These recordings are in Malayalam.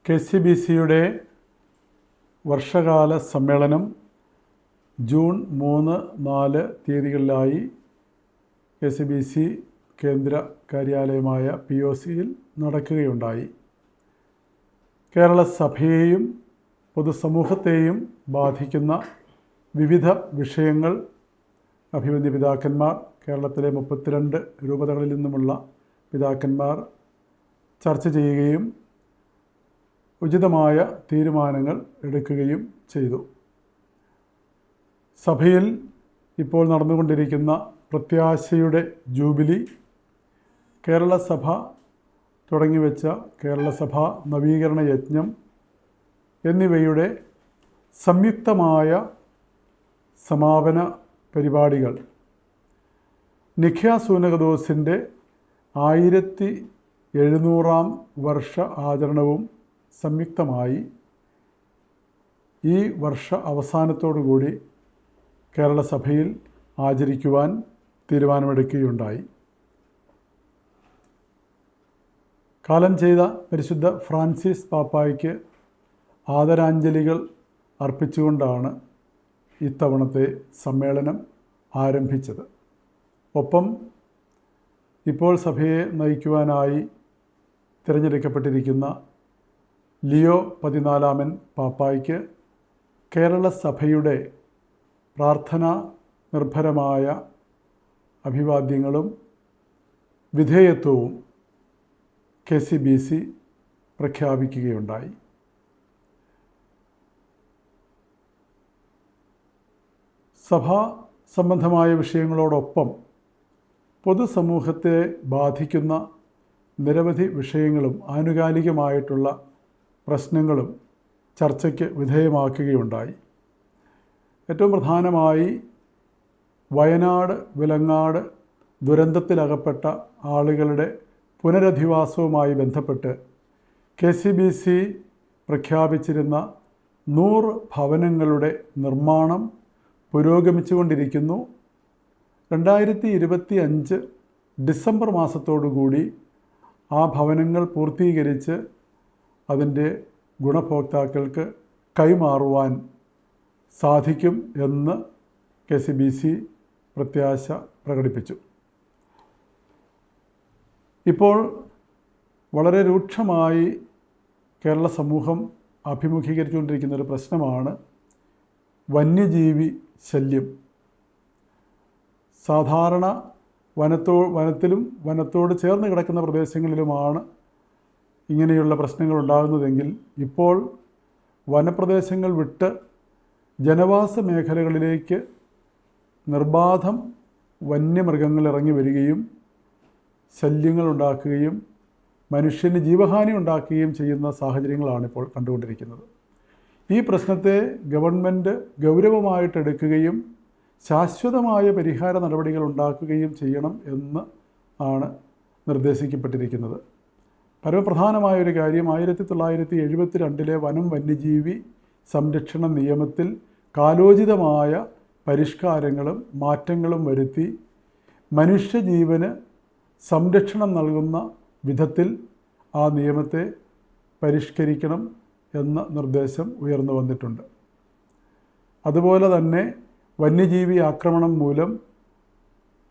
KCBCയുടെ വർഷകാല സമ്മേളനം ജൂൺ 3-4 തീയതികളിലായി KCBC കേന്ദ്ര കാര്യാലയമായ POCയിൽ നടക്കുകയുണ്ടായി. കേരള സഭയെയും പൊതുസമൂഹത്തെയും ബാധിക്കുന്ന വിവിധ വിഷയങ്ങൾ അഭിവന്ദ്യ പിതാക്കന്മാർ, കേരളത്തിലെ 32 രൂപതകളിൽ നിന്നുമുള്ള പിതാക്കന്മാർ ചർച്ച ചെയ്യുകയും ഉചിതമായ തീരുമാനങ്ങൾ എടുക്കുകയും ചെയ്തു. സഭയിൽ ഇപ്പോൾ നടന്നുകൊണ്ടിരിക്കുന്ന പ്രത്യാശയുടെ ജൂബിലി, കേരള സഭ തുടങ്ങിവെച്ച കേരള സഭ നവീകരണ യജ്ഞം എന്നിവയുടെ സംയുക്തമായ സമാപന പരിപാടികൾ നിഖ്യാ സൂനകദോസിൻ്റെ 1700-ാം വർഷ ആചരണവും സംയുക്തമായി ഈ വർഷ അവസാനത്തോടുകൂടി കേരള സഭയിൽ ആചരിക്കുവാൻ തീരുമാനമെടുക്കുകയുണ്ടായി. കാലം ചെയ്ത പരിശുദ്ധ ഫ്രാൻസിസ് പാപ്പായ്ക്ക് ആദരാഞ്ജലികൾ അർപ്പിച്ചുകൊണ്ടാണ് ഇത്തവണത്തെ സമ്മേളനം ആരംഭിച്ചത്. ഒപ്പം ഇപ്പോൾ സഭയെ നയിക്കുവാനായി തിരഞ്ഞെടുക്കപ്പെട്ടിരിക്കുന്ന ലിയോ 14 പാപ്പായ്ക്ക് കേരള സഭയുടെ പ്രാർത്ഥനാ നിർഭരമായ അഭിവാദ്യങ്ങളും വിധേയത്വവും KCBC പ്രഖ്യാപിക്കുകയുണ്ടായി. സഭാ സംബന്ധമായ വിഷയങ്ങളോടൊപ്പം പൊതുസമൂഹത്തെ ബാധിക്കുന്ന നിരവധി വിഷയങ്ങളും ആനുകാലികമായിട്ടുള്ള പ്രശ്നങ്ങളും ചർച്ചയ്ക്ക് വിധേയമാക്കുകയുണ്ടായി. ഏറ്റവും പ്രധാനമായി വയനാട് വിലങ്ങാട് ദുരന്തത്തിലകപ്പെട്ട ആളുകളുടെ പുനരധിവാസവുമായി ബന്ധപ്പെട്ട് KCBC പ്രഖ്യാപിച്ചിരുന്ന 100 ഭവനങ്ങളുടെ നിർമ്മാണം പുരോഗമിച്ചുകൊണ്ടിരിക്കുന്നു. 2025 ഡിസംബർ മാസത്തോടുകൂടി ആ ഭവനങ്ങൾ പൂർത്തീകരിച്ച് അതിൻ്റെ ഗുണഭോക്താക്കൾക്ക് കൈമാറുവാൻ സാധിക്കും എന്ന് KCBC പ്രത്യാശ പ്രകടിപ്പിച്ചു. ഇപ്പോൾ വളരെ രൂക്ഷമായി കേരള സമൂഹം അഭിമുഖീകരിച്ചുകൊണ്ടിരിക്കുന്ന ഒരു പ്രശ്നമാണ് വന്യജീവി ശല്യം. സാധാരണ വനത്തിലും വനത്തോട് ചേർന്ന് കിടക്കുന്ന പ്രദേശങ്ങളിലുമാണ് ഇങ്ങനെയുള്ള പ്രശ്നങ്ങൾ ഉണ്ടാകുന്നതെങ്കിൽ ഇപ്പോൾ വനപ്രദേശങ്ങൾ വിട്ട് ജനവാസ മേഖലകളിലേക്ക് നിർബാധം വന്യമൃഗങ്ങൾ ഇറങ്ങി വരികയും ശല്യങ്ങൾ ഉണ്ടാക്കുകയും മനുഷ്യന് ജീവഹാനി ഉണ്ടാക്കുകയും ചെയ്യുന്ന സാഹചര്യങ്ങളാണിപ്പോൾ കണ്ടുകൊണ്ടിരിക്കുന്നത്. ഈ പ്രശ്നത്തെ ഗവൺമെൻറ് ഗൗരവമായിട്ടെടുക്കുകയും ശാശ്വതമായ പരിഹാര നടപടികൾ ഉണ്ടാക്കുകയും ചെയ്യണം എന്ന് ആണ് നിർദ്ദേശിക്കപ്പെട്ടിരിക്കുന്നത്. പരമപ്രധാനമായൊരു കാര്യം 1972 വനം വന്യജീവി സംരക്ഷണ നിയമത്തിൽ കാലോചിതമായ പരിഷ്കാരങ്ങളും മാറ്റങ്ങളും വരുത്തി മനുഷ്യജീവന് സംരക്ഷണം നൽകുന്ന വിധത്തിൽ ആ നിയമത്തെ പരിഷ്കരിക്കണം എന്ന നിർദ്ദേശം ഉയർന്നു വന്നിട്ടുണ്ട്. അതുപോലെ തന്നെ വന്യജീവി ആക്രമണം മൂലം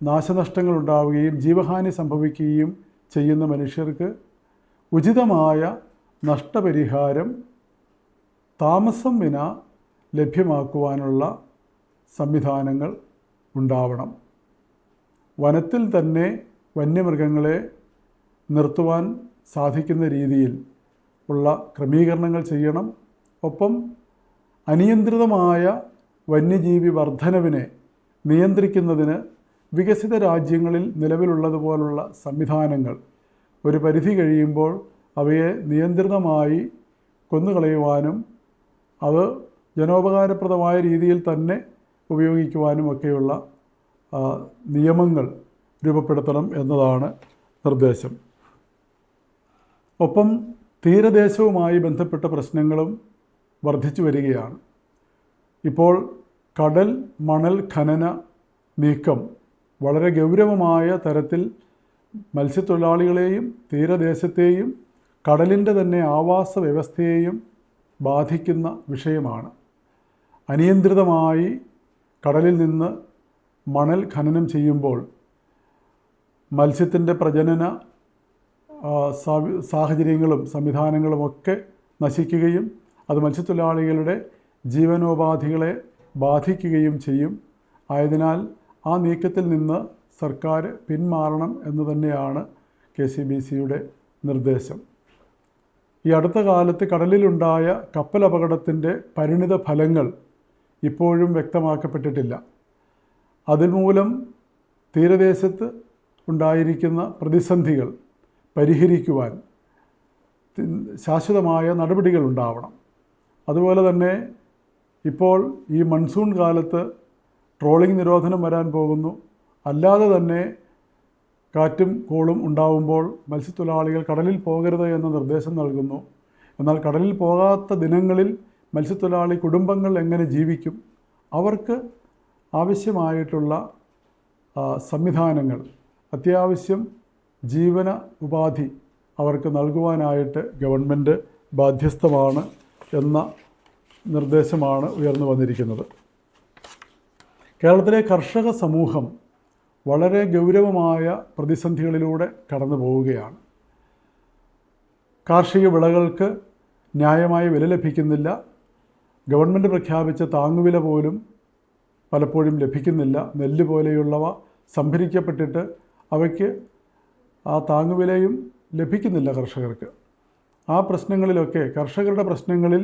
നാശനഷ്ടങ്ങൾ ഉണ്ടാവുകയും ജീവഹാനി സംഭവിക്കുകയും ചെയ്യുന്ന മനുഷ്യർക്ക് ഉചിതമായ നഷ്ടപരിഹാരം താമസം വിന ലഭ്യമാക്കുവാനുള്ള സംവിധാനങ്ങൾ ഉണ്ടാവണം. വനത്തിൽ തന്നെ വന്യമൃഗങ്ങളെ നിർത്തുവാൻ സാധിക്കുന്ന രീതിയിൽ ഉള്ള ക്രമീകരണങ്ങൾ ചെയ്യണം. ഒപ്പം അനിയന്ത്രിതമായ വന്യജീവി വർധനവിനെ നിയന്ത്രിക്കുന്നതിന് വികസിത രാജ്യങ്ങളിൽ നിലവിലുള്ളതുപോലുള്ള സംവിധാനങ്ങൾ ഒരു പരിധി കഴിയുമ്പോൾ അവയെ നിയന്ത്രിതമായി കൊന്നുകളയുവാനും അത് ജനോപകാരപ്രദമായ രീതിയിൽ തന്നെ ഉപയോഗിക്കുവാനുമൊക്കെയുള്ള നിയമങ്ങൾ രൂപപ്പെടുത്തണം എന്നതാണ് നിർദ്ദേശം. ഒപ്പം തീരദേശവുമായി ബന്ധപ്പെട്ട പ്രശ്നങ്ങളും വർദ്ധിച്ചു വരികയാണ്. ഇപ്പോൾ കടൽ മണൽ ഖനന നീക്കം വളരെ ഗൗരവമായ തരത്തിൽ മത്സ്യത്തൊഴിലാളികളെയും തീരദേശത്തെയും കടലിൻ്റെ തന്നെ ആവാസ വ്യവസ്ഥയെയും ബാധിക്കുന്ന വിഷയമാണ്. അനിയന്ത്രിതമായി കടലിൽ നിന്ന് മണൽ ഖനനം ചെയ്യുമ്പോൾ മത്സ്യത്തിൻ്റെ പ്രജനന സാഹചര്യങ്ങളും സംവിധാനങ്ങളുമൊക്കെ നശിക്കുകയും അത് മത്സ്യത്തൊഴിലാളികളുടെ ജീവനോപാധികളെ ബാധിക്കുകയും ചെയ്യും. ആയതിനാൽ ആ നീക്കത്തിൽ നിന്ന് സർക്കാർ പിന്മാറണം എന്ന് തന്നെയാണ് KCBCയുടെ നിർദ്ദേശം. ഈ അടുത്ത കാലത്ത് കടലിലുണ്ടായ കപ്പൽ അപകടത്തിൻ്റെ പരിണിത ഫലങ്ങൾ ഇപ്പോഴും വ്യക്തമാക്കപ്പെട്ടിട്ടില്ല. അതുമൂലം തീരദേശത്ത് ഉണ്ടായിരിക്കുന്ന പ്രതിസന്ധികൾ പരിഹരിക്കുവാൻ ശാശ്വതമായ നടപടികൾ ഉണ്ടാവണം. അതുപോലെ തന്നെ ഇപ്പോൾ ഈ മൺസൂൺ കാലത്ത് ട്രോളിംഗ് നിരോധനം വരാൻ പോകുന്നു. അല്ലാതെ തന്നെ കാറ്റും കോളും ഉണ്ടാവുമ്പോൾ മത്സ്യത്തൊഴിലാളികൾ കടലിൽ പോകരുത് എന്ന നിർദ്ദേശം നൽകുന്നു. എന്നാൽ കടലിൽ പോകാത്ത ദിനങ്ങളിൽ മത്സ്യത്തൊഴിലാളി കുടുംബങ്ങൾ എങ്ങനെ ജീവിക്കും? അവർക്ക് ആവശ്യമായിട്ടുള്ള സംവിധാനങ്ങൾ, അത്യാവശ്യം ജീവന ഉപാധി അവർക്ക് നൽകുവാനായിട്ട് ഗവൺമെൻറ് ബാധ്യസ്ഥമാണ് എന്ന നിർദ്ദേശമാണ് ഉയർന്നു വന്നിരിക്കുന്നത്. കേരളത്തിലെ കർഷക സമൂഹം വളരെ ഗൗരവമായ പ്രതിസന്ധികളിലൂടെ കടന്നു പോവുകയാണ്. കാർഷിക വിളകൾക്ക് ന്യായമായ വില ലഭിക്കുന്നില്ല. ഗവൺമെൻറ് പ്രഖ്യാപിച്ച താങ്ങുവില പോലും പലപ്പോഴും ലഭിക്കുന്നില്ല. നെല്ല് പോലെയുള്ളവ സംഭരിക്കപ്പെട്ടിട്ട് അവയ്ക്ക് ആ താങ്ങുവിലയും ലഭിക്കുന്നില്ല കർഷകർക്ക്. ആ പ്രശ്നങ്ങളിലൊക്കെ കർഷകരുടെ പ്രശ്നങ്ങളിൽ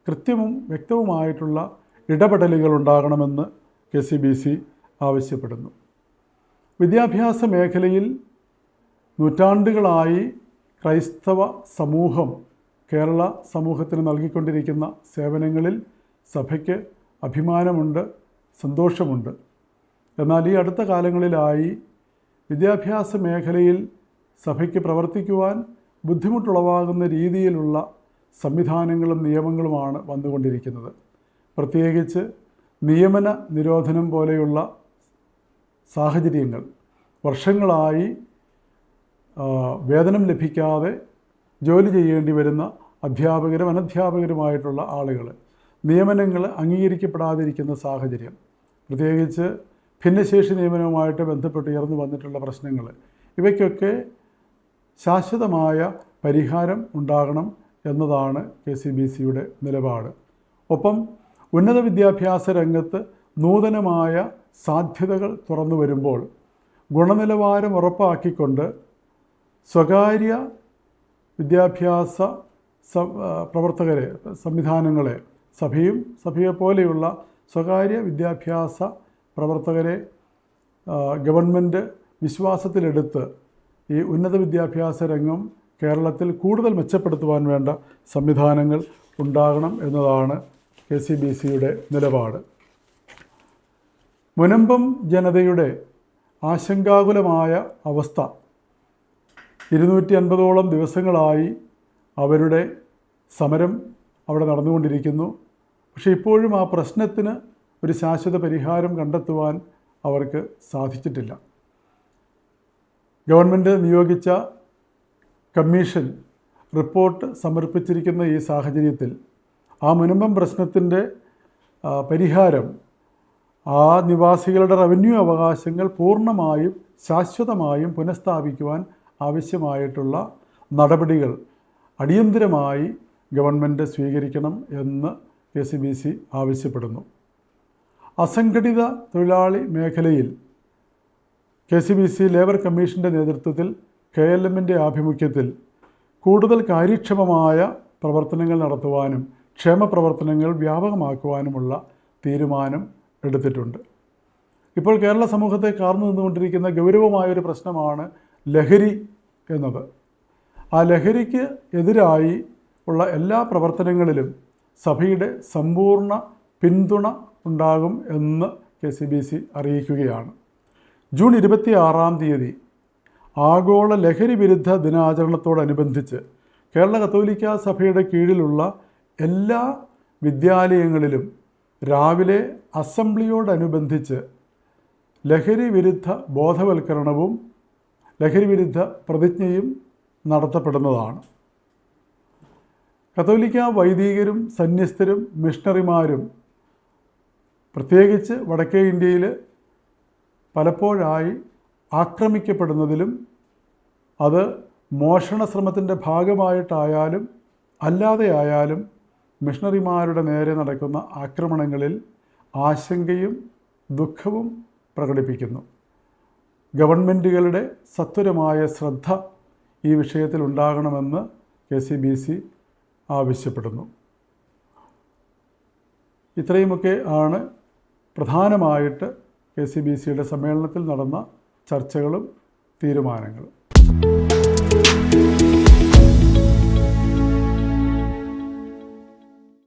കൃത്യവും വ്യക്തവുമായിട്ടുള്ള ഇടപെടലുകൾ ഉണ്ടാകണമെന്ന് KCBC ആവശ്യപ്പെടുന്നു. വിദ്യാഭ്യാസ മേഖലയിൽ നൂറ്റാണ്ടുകളായി ക്രൈസ്തവ സമൂഹം കേരള സമൂഹത്തിന് നൽകിക്കൊണ്ടിരിക്കുന്ന സേവനങ്ങളിൽ സഭയ്ക്ക് അഭിമാനമുണ്ട്, സന്തോഷമുണ്ട്. എന്നാൽ ഈ അടുത്ത കാലങ്ങളിലായി വിദ്യാഭ്യാസ മേഖലയിൽ സഭയ്ക്ക് പ്രവർത്തിക്കുവാൻ ബുദ്ധിമുട്ടുളവാകുന്ന രീതിയിലുള്ള സംവിധാനങ്ങളും നിയമങ്ങളുമാണ് വന്നുകൊണ്ടിരിക്കുന്നത്. പ്രത്യേകിച്ച് നിയമന നിരോധനം പോലെയുള്ള സാഹചര്യങ്ങൾ, വർഷങ്ങളായി വേതനം ലഭിക്കാതെ ജോലി ചെയ്യേണ്ടി വരുന്ന അധ്യാപകരും അനധ്യാപകരുമായിട്ടുള്ള ആളുകൾ, നിയമനങ്ങൾ അംഗീകരിക്കപ്പെടാതിരിക്കുന്ന സാഹചര്യം, പ്രത്യേകിച്ച് ഭിന്നശേഷി നിയമനവുമായിട്ട് ബന്ധപ്പെട്ട് ഉയർന്നു വന്നിട്ടുള്ള പ്രശ്നങ്ങൾ, ഇവയ്ക്കൊക്കെ ശാശ്വതമായ പരിഹാരം ഉണ്ടാകണം എന്നതാണ് KCBCയുടെ നിലപാട്. ഒപ്പം ഉന്നത വിദ്യാഭ്യാസ രംഗത്ത് നൂതനമായ സാധ്യതകൾ തുറന്നു വരുമ്പോൾ ഗുണനിലവാരം ഉറപ്പാക്കിക്കൊണ്ട് സ്വകാര്യ വിദ്യാഭ്യാസ പ്രവർത്തകരെ, സംവിധാനങ്ങളെ, സഭയെപ്പോലെയുള്ള സ്വകാര്യ വിദ്യാഭ്യാസ പ്രവർത്തകരെ ഗവൺമെൻറ് വിശ്വാസത്തിലെടുത്ത് ഈ ഉന്നത വിദ്യാഭ്യാസ രംഗം കേരളത്തിൽ കൂടുതൽ മെച്ചപ്പെടുത്തുവാൻ വേണ്ട സംവിധാനങ്ങൾ ഉണ്ടാകണം എന്നതാണ് KCBCയുടെ നിലപാട്. മുനമ്പം ജനതയുടെ ആശങ്കാകുലമായ അവസ്ഥ, 250ഓളം ദിവസങ്ങളായി അവരുടെ സമരം അവിടെ നടന്നുകൊണ്ടിരിക്കുന്നു. പക്ഷേ ഇപ്പോഴും ആ പ്രശ്നത്തിന് ഒരു ശാശ്വത പരിഹാരം കണ്ടെത്തുവാൻ അവർക്ക് സാധിച്ചിട്ടില്ല. ഗവൺമെൻറ് നിയോഗിച്ച കമ്മീഷൻ റിപ്പോർട്ട് സമർപ്പിച്ചിരിക്കുന്ന ഈ സാഹചര്യത്തിൽ ആ മുനമ്പം പ്രശ്നത്തിൻ്റെ പരിഹാരം, ആ നിവാസികളുടെ റവന്യൂ അവകാശങ്ങൾ പൂർണ്ണമായും ശാശ്വതമായും പുനഃസ്ഥാപിക്കുവാൻ ആവശ്യമായിട്ടുള്ള നടപടികൾ അടിയന്തരമായി ഗവൺമെൻറ് സ്വീകരിക്കണം എന്ന് KCBC ആവശ്യപ്പെടുന്നു. അസംഘടിത തൊഴിലാളി മേഖലയിൽ KCBC ലേബർ കമ്മീഷൻ്റെ നേതൃത്വത്തിൽ KLMൻ്റെ ആഭിമുഖ്യത്തിൽ കൂടുതൽ കാര്യക്ഷമമായ പ്രവർത്തനങ്ങൾ നടത്തുവാനും ക്ഷേമ പ്രവർത്തനങ്ങൾ വ്യാപകമാക്കുവാനുമുള്ള തീരുമാനം എടുത്തിട്ടുണ്ട്. ഇപ്പോൾ കേരള സമൂഹത്തെ കാർന്നു നിന്നുകൊണ്ടിരിക്കുന്ന ഗൗരവമായൊരു പ്രശ്നമാണ് ലഹരി എന്നത്. ആ ലഹരിക്ക് എതിരായി ഉള്ള എല്ലാ പ്രവർത്തനങ്ങളിലും സഭയുടെ സമ്പൂർണ്ണ പിന്തുണ ഉണ്ടാകും എന്ന് KCBC അറിയിക്കുകയാണ്. ജൂൺ 26 ആഗോള ലഹരി വിരുദ്ധ ദിനാചരണത്തോടനുബന്ധിച്ച് കേരള കത്തോലിക്കാ സഭയുടെ കീഴിലുള്ള എല്ലാ വിദ്യാലയങ്ങളിലും രാവിലെ അസംബ്ലിയോടനുബന്ധിച്ച് ലഹരി വിരുദ്ധ ബോധവൽക്കരണവും ലഹരി വിരുദ്ധ പ്രതിജ്ഞയും നടത്തപ്പെടുന്നതാണ്. കത്തോലിക്ക വൈദികരും സന്യസ്തരും മിഷണറിമാരും പ്രത്യേകിച്ച് വടക്കേ ഇന്ത്യയിൽ പലപ്പോഴായി ആക്രമിക്കപ്പെടുന്നതിലും അത് മോഷണ ശ്രമത്തിൻ്റെ ഭാഗമായിട്ടായാലും അല്ലാതെ ആയാലും മിഷണറിമാരുടെ നേരെ നടക്കുന്ന ആക്രമണങ്ങളിൽ ആശങ്കയും ദുഃഖവും പ്രകടിപ്പിക്കുന്നു. ഗവൺമെൻറ്റുകളുടെ സത്വരമായ ശ്രദ്ധ ഈ വിഷയത്തിൽ ഉണ്ടാകണമെന്ന് KCBC ആവശ്യപ്പെടുന്നു. ഇത്രയുമൊക്കെ ആണ് പ്രധാനമായിട്ട് KCBCയുടെ സമ്മേളനത്തിൽ നടന്ന ചർച്ചകളും തീരുമാനങ്ങളും.